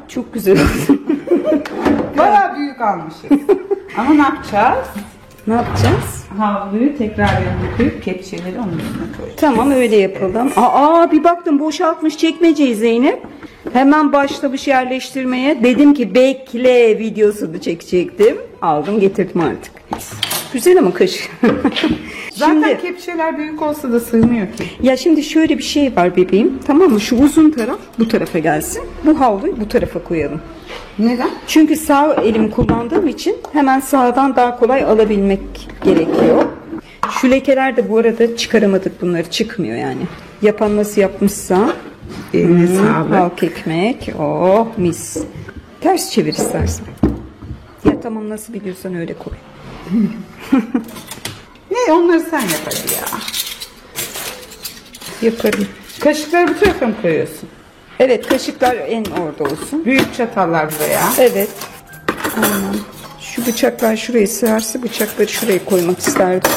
Çok güzel oldu. Bayağı büyük almışız. Ama ne yapacağız? Ne yapacağız? Havluyu tekrar yanına koyup kepçeleri onun üstüne koyacağız. Tamam, öyle yapalım. Aa, bir baktım boşaltmış çekmeceyi Zeynep. Hemen başlamış yerleştirmeye. Dedim ki bekle, videosunu çekecektim. Aldım getirdim artık. Güzel ama kaşık. Zaten kepçeler büyük olsa da sığmıyor ki. Ya şimdi şöyle bir şey var bebeğim. Tamam mı? Şu uzun taraf bu tarafa gelsin. Bu havluyu bu tarafa koyalım. Neden? Çünkü sağ elimi kullandığım için hemen sağdan daha kolay alabilmek gerekiyor. Şu lekeler de bu arada çıkaramadık, bunları çıkmıyor yani. Yapan nasıl yapmışsa. Eline sağlık. Halk ekmek. Oh mis. Ters çevir istersen. Ya tamam, nasıl biliyorsan öyle koy. Ne, onları sen yap hadi ya. Yaparım. Kaşıkları bu tarafa mı koyuyorsun? Evet, kaşıklar en orada olsun. Büyük çatallar buraya. Evet. Aynen. Şu bıçaklar şuraya sığarsa bıçakları şuraya koymak isterdim.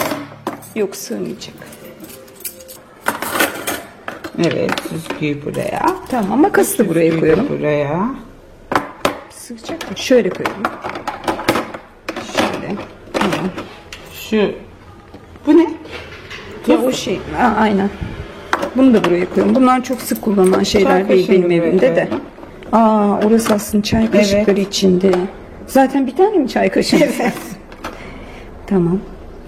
Yok, sığmayacak. Evet, süzgüyü buraya. Tamam, makası da buraya koyalım. Buraya. Sığacak mı? Şöyle koyalım. Şöyle. Tamam. Şu. Bu ne? Ya o şey. Aynen. Bunu da buraya koyalım. Bunlar çok sık kullanılan şeyler Çay değil benim kaşığını buraya evimde de. Orası aslında çay kaşıkları içinde. Zaten bir tane mi çay kaşığı? Evet. Tamam.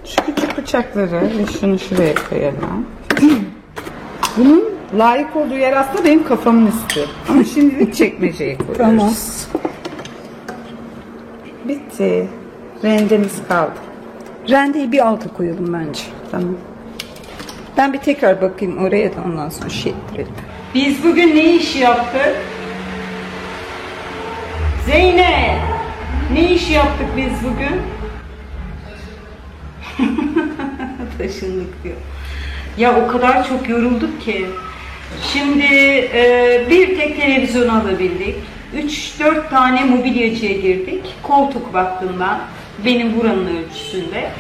Şu küçük bıçakları ve şunu şuraya koyalım. Bunun layık olduğu yer aslında benim kafamın üstü. Ama şimdilik çekmeceye koyuyoruz. Tamam. Bitti. Rendemiz kaldı. Rendeyi bir alta koyalım bence. Tamam. Ben bir tekrar bakayım oraya da ondan sonra şey ettirelim. Biz bugün ne iş yaptık? Zeynep! Ne iş yaptık biz bugün? Taşındık diyor. Ya o kadar çok yorulduk ki. Şimdi bir tek televizyon alabildik. 3-4 tane mobilyacıya girdik. Koltuk baktım ben. Benim buranın ölçüsünde.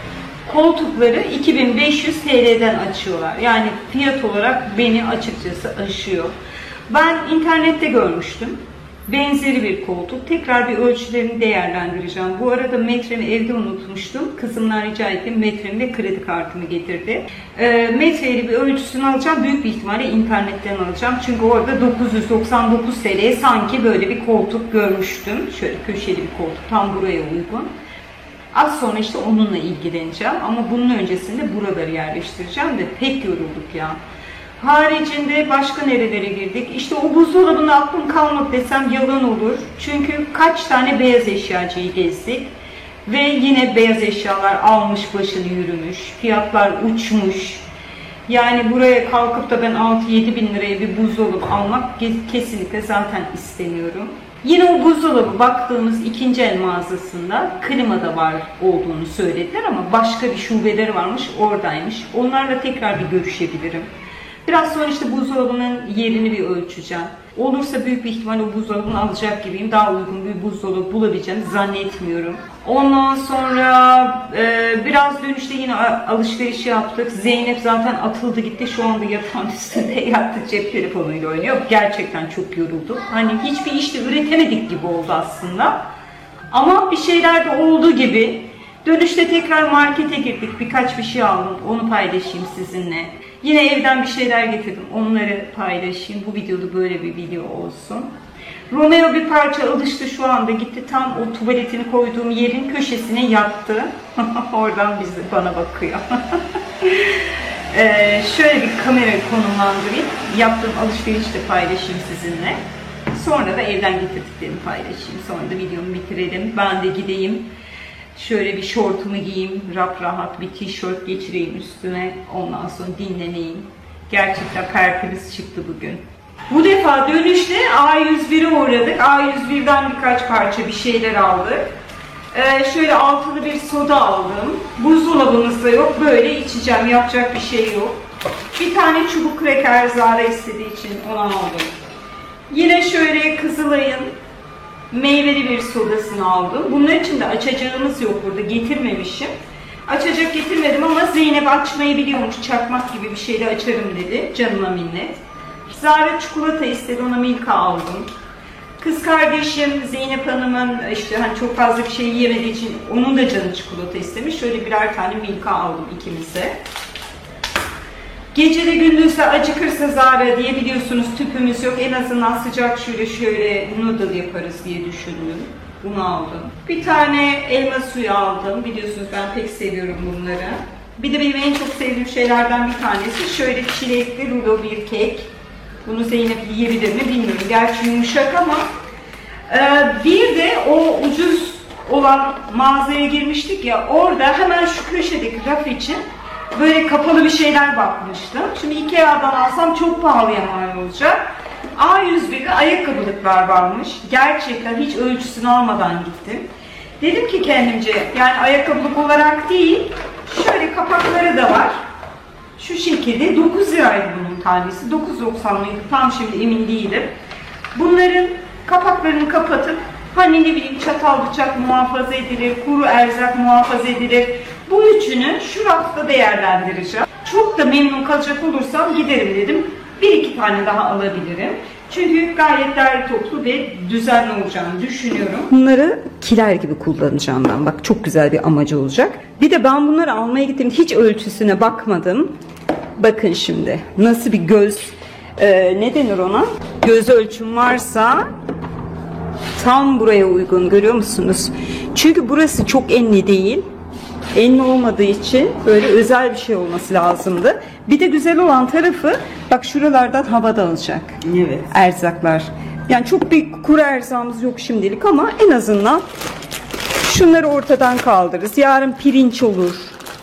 Koltukları 2500 TL'den açıyorlar. Yani fiyat olarak beni açıkçası aşıyor. Ben internette görmüştüm. Benzeri bir koltuk. Tekrar bir ölçülerini değerlendireceğim. Bu arada metremi evde unutmuştum. Kızımdan rica ettim. Metremi ve kredi kartımı getirdi. Metreyle bir ölçüsünü alacağım. Büyük bir ihtimalle internetten alacağım. Çünkü orada 999 TL'ye sanki böyle bir koltuk görmüştüm. Şöyle köşeli bir koltuk. Tam buraya uygun. Az sonra işte onunla ilgileneceğim. Ama bunun öncesinde buraları yerleştireceğim de pek yorulduk ya. Haricinde başka nerelere girdik? İşte o buzdolabına aklım kalmadı desem yalan olur. Çünkü kaç tane beyaz eşyacıyı gezdik. Ve yine beyaz eşyalar almış başını yürümüş. Fiyatlar uçmuş. Yani buraya kalkıp da ben 6-7 bin liraya bir buzdolabı almak kesinlikle zaten istemiyorum. Yine o buzdolabı baktığımız ikinci el mağazasında klimada var olduğunu söylediler ama başka bir şubeleri varmış, oradaymış. Onlarla tekrar bir görüşebilirim. Biraz sonra işte buzdolabının yerini bir ölçeceğim. Olursa büyük bir ihtimalle o buzdolabını alacak gibiyim. Daha uygun bir buzdolabı bulabileceğimi zannetmiyorum. Ondan sonra biraz dönüşte yine alışveriş yaptık. Zeynep zaten atıldı gitti. Şu anda yatağın üstünde yattı, cep telefonuyla oynuyor. Gerçekten çok yorulduk. Hani hiçbir işte üretemedik gibi oldu aslında. Ama bir şeyler de olduğu gibi. Dönüşte tekrar markete girdik. Birkaç bir şey aldım. Onu paylaşayım sizinle. Yine evden bir şeyler getirdim. Onları paylaşayım. Bu videoda böyle bir video olsun. Romeo bir parça alıştı şu anda. Gitti tam o tuvaletini koyduğum yerin köşesine yattı. Oradan bana bakıyor. Şöyle bir kamerayı konumlandırayım. Yaptığım alışverişi de paylaşayım sizinle. Sonra da evden getirdiklerimi paylaşayım. Sonra da videomu bitirelim. Ben de gideyim. Şöyle bir şortumu giyeyim, rahat bir tişört geçireyim üstüne, ondan sonra dinleneyim. Gerçekten tertemiz çıktı bugün. Bu defa dönüşte A101'e uğradık. A101'den birkaç parça bir şeyler aldık. Şöyle altılı bir soda aldım. Buzdolabımızda yok, böyle içeceğim, yapacak bir şey yok. Bir tane çubuk kreker Zara istediği için onu aldım. Yine şöyle Kızılay'ın meyveli bir sodasını aldım. Bunlar için de açacağımız yok burada. Getirmemişim. Açacak getirmedim ama Zeynep açmayı biliyormuş. Çakmak gibi bir şeyle açarım dedi. Canıma minnet. Zara çikolata istedi. Ona Milka aldım. Kız kardeşim Zeynep Hanım'ın işte hani çok fazla bir şey yiyemediği için onun da canı çikolata istemiş. Şöyle birer tane Milka aldım ikimize. Gece de gündüz de acıkırsa Zara diye biliyorsunuz tüpümüz yok. En azından sıcak şöyle noodle yaparız diye düşündüm. Bunu aldım. Bir tane elma suyu aldım. Biliyorsunuz ben pek seviyorum bunları. Bir de benim en çok sevdiğim şeylerden bir tanesi şöyle çilekli rulo bir kek. Bunu Zeynep yiyebilir mi bilmiyorum. Gerçi yumuşak ama. Bir de o ucuz olan mağazaya girmiştik ya, orada hemen şu köşedeki raf için böyle kapalı bir şeyler bakmıştım. Şimdi Ikea'dan alsam çok pahalıya mal olacak. A101'de ayakkabılıklar varmış. Gerçekten hiç ölçüsünü almadan gittim. Dedim ki kendimce, yani ayakkabılık olarak değil, şöyle kapakları da var. Şu şekilde 9 liraydı bunun tanesi. 9.90 mıydı? Tam şimdi emin değilim. Bunların kapaklarını kapatıp hani ne bileyim çatal bıçak muhafaza edilir, kuru erzak muhafaza edilir. Bu üçünü şu rafta değerlendireceğim. Çok da memnun kalacak olursam giderim dedim. Bir iki tane daha alabilirim. Çünkü gayet derli toplu ve düzenli olacağını düşünüyorum. Bunları kiler gibi kullanacağım ben. Bak çok güzel bir amacı olacak. Bir de ben bunları almaya gittim. Hiç ölçüsüne bakmadım. Bakın şimdi nasıl bir göz, ne denir ona? Göz ölçüm varsa tam buraya uygun, görüyor musunuz? Çünkü burası çok enli değil. Enli olmadığı için böyle özel bir şey olması lazımdı. Bir de güzel olan tarafı bak şuralardan hava dağılacak. Evet. Erzaklar. Yani çok bir kuru erzağımız yok şimdilik ama en azından şunları ortadan kaldırırız. Yarın pirinç olur.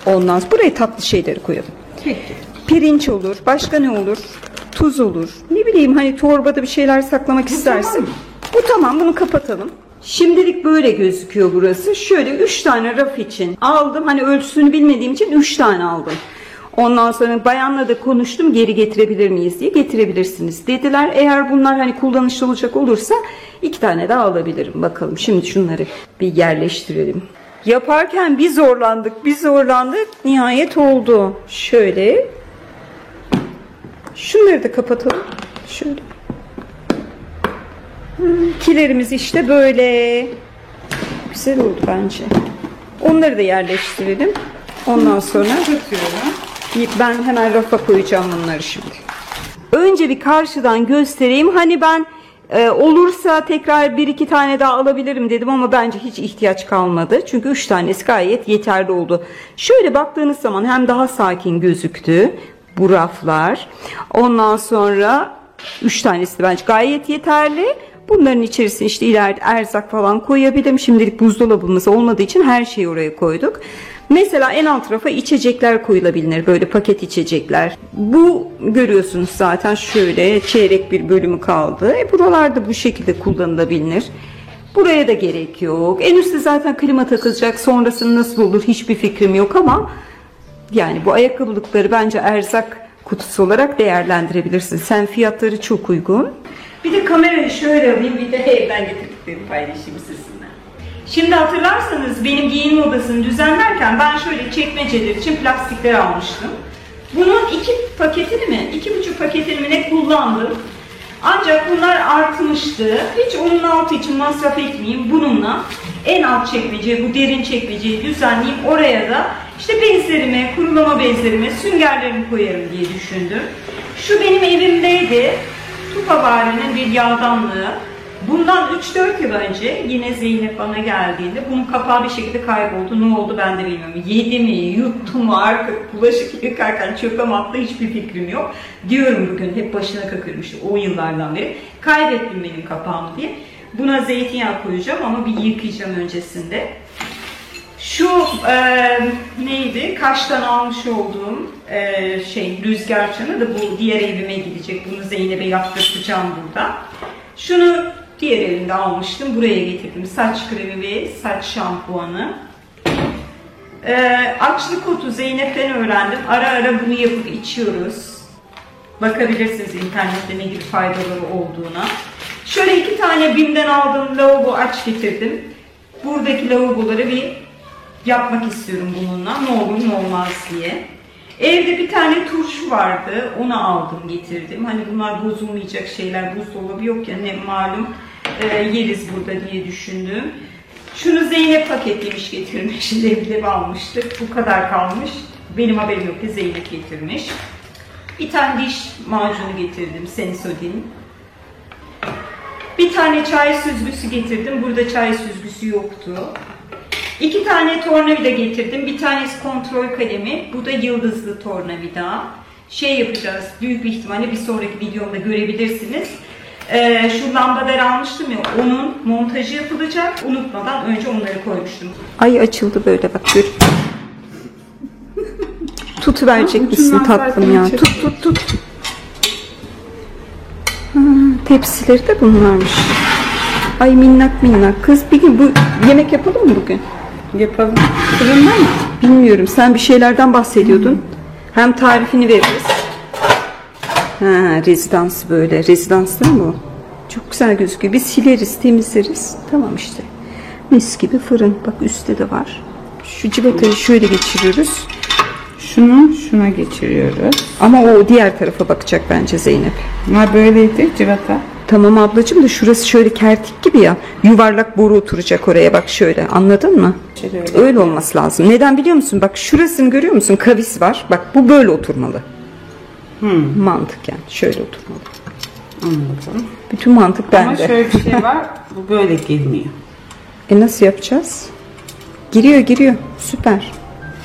Ondan sonra buraya tatlı şeyleri koyalım. Peki. Pirinç olur. Başka ne olur? Tuz olur. Ne bileyim hani torbada bir şeyler saklamak istersin. Tamam. Bu tamam, bunu kapatalım. Şimdilik böyle gözüküyor burası. Şöyle 3 tane raf için aldım. Hani ölçüsünü bilmediğim için 3 tane aldım. Ondan sonra bayanla da konuştum, geri getirebilir miyiz diye. Getirebilirsiniz dediler. Eğer bunlar hani kullanışlı olacak olursa 2 tane daha alabilirim. Bakalım şimdi şunları bir yerleştirelim. Yaparken bir zorlandık. Nihayet oldu. Şöyle. Şunları da kapatalım. Şöyle. Kilerimiz işte böyle. Güzel oldu bence. Onları da yerleştirelim. Ondan sonra ben hemen rafa koyacağım bunları şimdi. Önce bir karşıdan göstereyim. Hani ben olursa tekrar bir iki tane daha alabilirim dedim ama bence hiç ihtiyaç kalmadı. Çünkü 3 tanesi gayet yeterli oldu. Şöyle baktığınız zaman hem daha sakin gözüktü bu raflar. Ondan sonra 3 tanesi de bence gayet yeterli. Bunların içerisine işte ileride erzak falan koyabilirim. Şimdilik buzdolabımız olmadığı için her şeyi oraya koyduk. Mesela en alt rafa içecekler koyulabilir. Böyle paket içecekler. Bu görüyorsunuz zaten şöyle çeyrek bir bölümü kaldı. Buralarda bu şekilde kullanılabilir. Buraya da gerek yok. En üstte zaten klima takılacak. Sonrasında nasıl olur hiçbir fikrim yok ama yani bu ayakkabılıkları bence erzak kutusu olarak değerlendirebilirsin. Sen fiyatları çok uygun. Bir de kamerayı şöyle alayım, bir de evden getirdiklerimi paylaşayım sizinle. Şimdi hatırlarsanız benim giyinme odasını düzenlerken ben şöyle çekmeceler için plastikler almıştım. Bunun 2 paketini mi, 2,5 paketini mi ne kullandım. Ancak bunlar artmıştı. Hiç onun altı için masraf etmeyeyim. Bununla en alt çekmeceyi, bu derin çekmeceyi düzenleyeyim. Oraya da işte bezlerimi, kurulama bezlerimi, süngerlerimi koyarım diye düşündüm. Şu benim evimdeydi. Tufabare'nin bir yağdanlığı. Bundan 3-4 yıl önce yine Zeynep bana geldiğinde bunun kapağı bir şekilde kayboldu. Ne oldu ben de bilmiyorum. Yedi mi, yuttu mu artık bulaşık yıkarken çöpe mi attı hiçbir fikrim yok. Diyorum bugün hep başına kakıyorum işte o yıllardan beri. Kaybettim benim kapağımı diye. Buna zeytinyağı koyacağım ama bir yıkayacağım öncesinde. Şu neydi? Kaş'tan almış olduğum rüzgar çanı da bu diğer evime gidecek. Bunu Zeynep'e yaptıracağım burada. Şunu diğer evimde almıştım. Buraya getirdim. Saç kremi ve saç şampuanı. Açlık otu Zeynep'ten öğrendim. Ara ara bunu yapıp içiyoruz. Bakabilirsiniz internette ne gibi faydaları olduğuna. Şöyle 2 tane BİM'den aldığım lavabo aç getirdim. Buradaki lavaboları bir yapmak istiyorum bununla. Ne olur ne olmaz diye. Evde bir tane turşu vardı. Onu aldım getirdim. Hani bunlar bozulmayacak şeyler. Buzdolabı yok ya ne malum. yeriz burada diye düşündüm. Şunu Zeynep paketlemiş getirmiş. Leblebi almıştık. Bu kadar kalmış. Benim haberim yok ki Zeynep getirmiş. Bir tane diş macunu getirdim. Sensodyne. Bir tane çay süzgüsü getirdim. Burada çay süzgüsü yoktu. 2 tane tornavida getirdim. Bir tanesi kontrol kalemi. Bu da yıldızlı tornavida. Şey yapacağız. Büyük bir ihtimalle bir sonraki videomda görebilirsiniz. Şu lambaları almıştım ya. Onun montajı yapılacak. Unutmadan önce onları koymuştum. Ay açıldı böyle bak. Gör. Tutuverecek misin tatlım ya? Tut. Tepsileri de bunlarmış. Ay minnak minnak. Kız bir gün bu yemek yapalım mı bugün? Yapalım. Fırında mı? Bilmiyorum. Sen bir şeylerden bahsediyordun. Hem tarifini veririz. Ha, rezidans böyle. Rezidans değil mi bu? Çok güzel gözüküyor. Biz sileriz, temizleriz. Tamam işte. Mis gibi fırın. Bak üstte de var. Şu civatayı şöyle geçiriyoruz. Şunu şuna geçiriyoruz. Ama o diğer tarafa bakacak bence Zeynep. Ha böyleydi civata. Tamam ablacığım da şurası şöyle kertik gibi ya. Yuvarlak boru oturacak oraya bak şöyle. Anladın mı? Şöyle. Öyle olması lazım. Neden biliyor musun? Bak şurasını görüyor musun? Kavis var. Bak bu böyle oturmalı. Mantıken şöyle oturmalı. Anladım. Bütün mantık bende. Ama şöyle bir şey var. Bu böyle girmiyor. Nasıl yapacağız? Giriyor. Süper.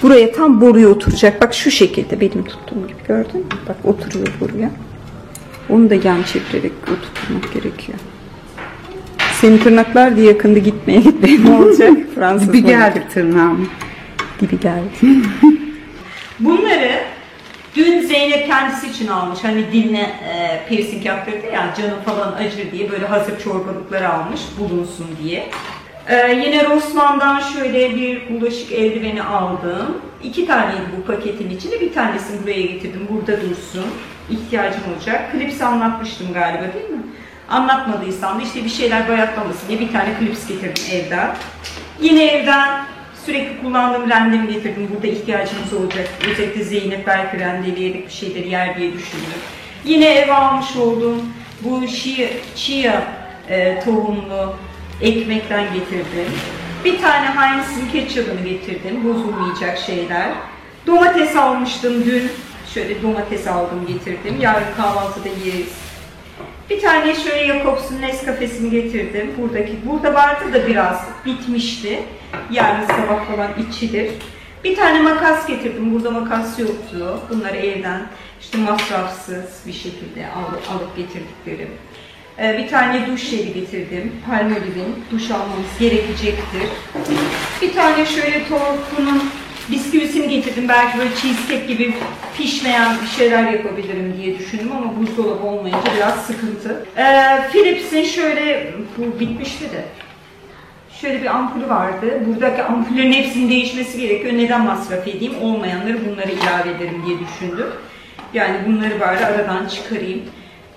Buraya tam boruya oturacak. Bak şu şekilde benim tuttuğum gibi gördün mü? Bak oturuyor buraya. Onu da yan çevirerek oturtmak gerekiyor. Senin tırnaklar diye yakında gitmeye ne olacak? Fransız Dibi geldi tırnağım. Dibi geldi. Bunları dün Zeynep kendisi için almış. Hani diline piercing yaptırdı ya canı falan acır diye böyle hazır çorbalıkları almış bulunsun diye. Yine Rossmann'dan şöyle bir bulaşık eldiveni aldım. 2 taneydi bu paketin içinde. Bir tanesini buraya getirdim. Burada dursun. İhtiyacım olacak. Klips anlatmıştım galiba değil mi? Anlatmadıysam da işte bir şeyler bayatlamasın diye bir tane klips getirdim evden. Yine evden sürekli kullandığım rendemi getirdim. Burada ihtiyacımız olacak. Özellikle Zeynep belki rendeleyerek bir şeyleri yer diye düşündüm. Yine eve almış olduğum bu chia tohumlu ekmekten getirdim. Bir tane Heinz'in ketçabını getirdim. Bozulmayacak şeyler. Domates almıştım dün. Şöyle domates aldım getirdim. Yarın kahvaltıda yeriz. Bir tane şöyle Jacobs'un Nescafe'sini getirdim. Burada vardı da biraz bitmişti. Yarın sabah falan içilir. Bir tane makas getirdim. Burada makas yoktu. Bunları evden işte masrafsız bir şekilde alıp getirdiklerim. Bir tane duş jeli getirdim. Palmolive'in duş almamız gerekecektir. Bir tane şöyle Torku'nun bisküvisini getirdim. Belki böyle cheesecake gibi pişmeyen bir şeyler yapabilirim diye düşündüm ama buzdolabı olmayınca biraz sıkıntı. Philips'in şöyle, bu bitmişti de. Şöyle bir ampulü vardı. Buradaki ampullerin hepsinin değişmesi gerekiyor. Neden masraf edeyim? Olmayanları bunları ilave ederim diye düşündüm. Yani bunları bari aradan çıkarayım.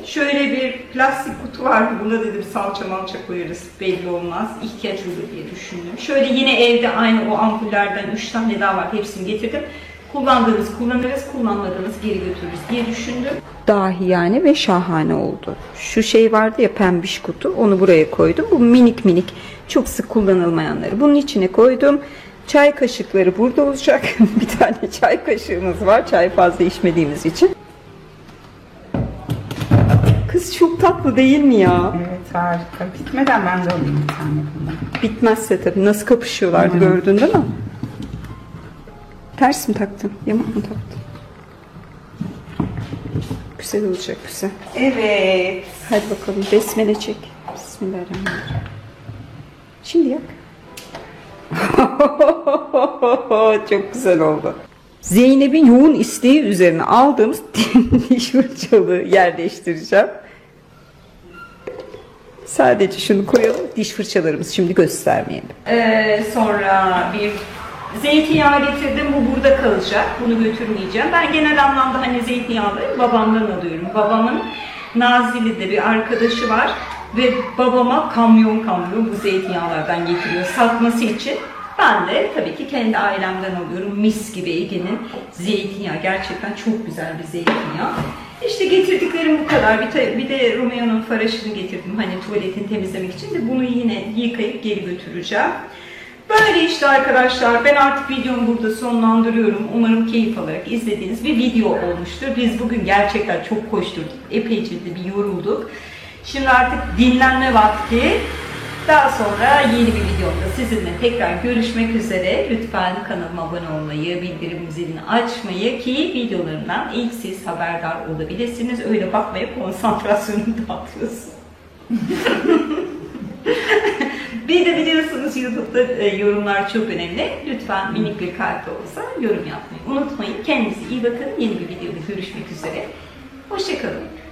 Şöyle bir plastik kutu vardı. Buna dedim salça malça koyarız. Belli olmaz. İhtiyaç olur diye düşündüm. Şöyle yine evde aynı o ampullerden 3 tane daha var. Hepsini getirdim. Kullandığımız kullanırız, kullanmadığımız geri götürürüz diye düşündüm. Dahi yani ve şahane oldu. Şu şey vardı ya pembiş kutu. Onu buraya koydum. Bu minik minik çok sık kullanılmayanları. Bunun içine koydum. Çay kaşıkları burada olacak. Bir tane çay kaşığımız var. Çay fazla içmediğimiz için. Kız çok tatlı değil mi ya? Evet harika. Bitmeden ben de alayım bir tane bundan. Bitmezse tabii. Nasıl kapışıyorlardı gördün değil mi? Ters mi taktın? Yamak mı taktın? Güzel olacak güzel. Evet. Hadi bakalım besmele çek. Bismillahirrahmanirrahim. Şimdi yak. Çok güzel oldu. Zeynep'in yoğun isteği üzerine aldığımız diş fırçalığı yerleştireceğim. Sadece şunu koyalım. Diş fırçalarımızı şimdi göstermeyelim. Sonra bir zeytinyağı getirdim. Bu burada kalacak. Bunu götürmeyeceğim. Ben genel anlamda hani zeytinyağları babamdan alıyorum. Babamın Nazilli'de bir arkadaşı var. Ve babama kamyon bu zeytinyağlardan getiriyor satması için. Ben de tabii ki kendi ailemden alıyorum. Mis gibi Ege'nin zeytinyağı. Gerçekten çok güzel bir zeytinyağı. İşte getirdiklerim bu kadar. Bir de Romeo'nun faraşını getirdim. Hani tuvaletini temizlemek için de bunu yine yıkayıp geri götüreceğim. Böyle işte arkadaşlar. Ben artık videomu burada sonlandırıyorum. Umarım keyif alarak izlediğiniz bir video olmuştur. Biz bugün gerçekten çok koşturduk. Epeyce de bir yorulduk. Şimdi artık dinlenme vakti. Daha sonra yeni bir videomda sizinle tekrar görüşmek üzere. Lütfen kanalıma abone olmayı, bildirim zilini açmayı ki videolarımdan ilk siz haberdar olabilirsiniz. Öyle bakmaya konsantrasyonumu dağıtıyorsun. Bir de biliyorsunuz YouTube'da yorumlar çok önemli. Lütfen minik bir kalp de olsa yorum yapmayı unutmayın. Kendinize iyi bakın. Yeni bir videoda görüşmek üzere. Hoşça kalın.